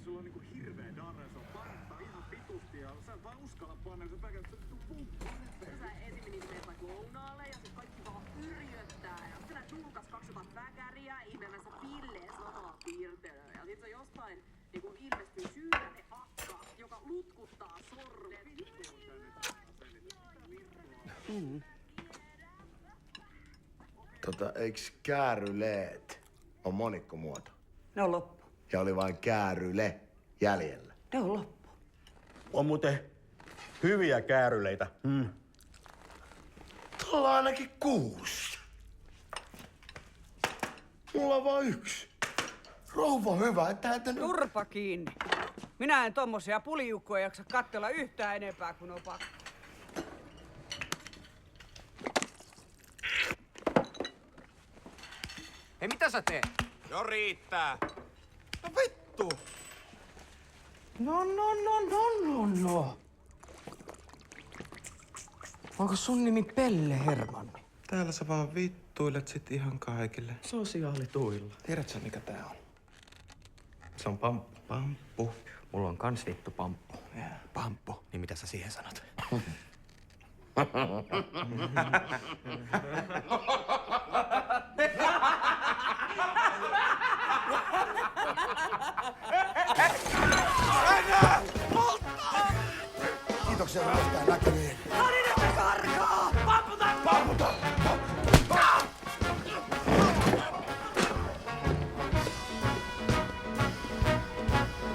sulla on niinku hirveä darre, se on partaa ihan vitusti ja sä et vaan uskalla panna, kun sä päkät, se pumppu. Sä ensin menet vaikka lounaalle ja sit kaikki vaan yrjöttää ja sitten nää tulkas 200 väkäriä ihmeellisessä pilleessä samaa piirtelöä ja sit se jostain niinku ilmestyy syydäne akka, joka lutkuttaa sormet. Eiks kääryleet on monikkomuoto? Ne on loppu. Ja oli vain kääryle jäljellä. Ne on loppu. On muuten hyviä kääryleitä. Tuolla on ainakin 6. Mulla on vaan 1. Rouva hyvä, että häntä nyt... Turpa kiinni. Minä en tommosia puliukkoja jaksa katsella yhtään enempää kuin on pakko. Hei, mitä sä teet? Jo riittää. No vittu! No. Onko sun nimi Pelle Hermanni? Täällä sä vaan vittuilet sit ihan kaikille. Sosiaalituilla. Tiedätkö mikä tää on? Se on pamppu. Pamppu. Mulla on kans vittu pamppu. Pamppu. Niin mitä sä siihen sanot? Kiitoksia hyvästä näkemiin. No niin, että karkaa! Pamputa! Pamputa!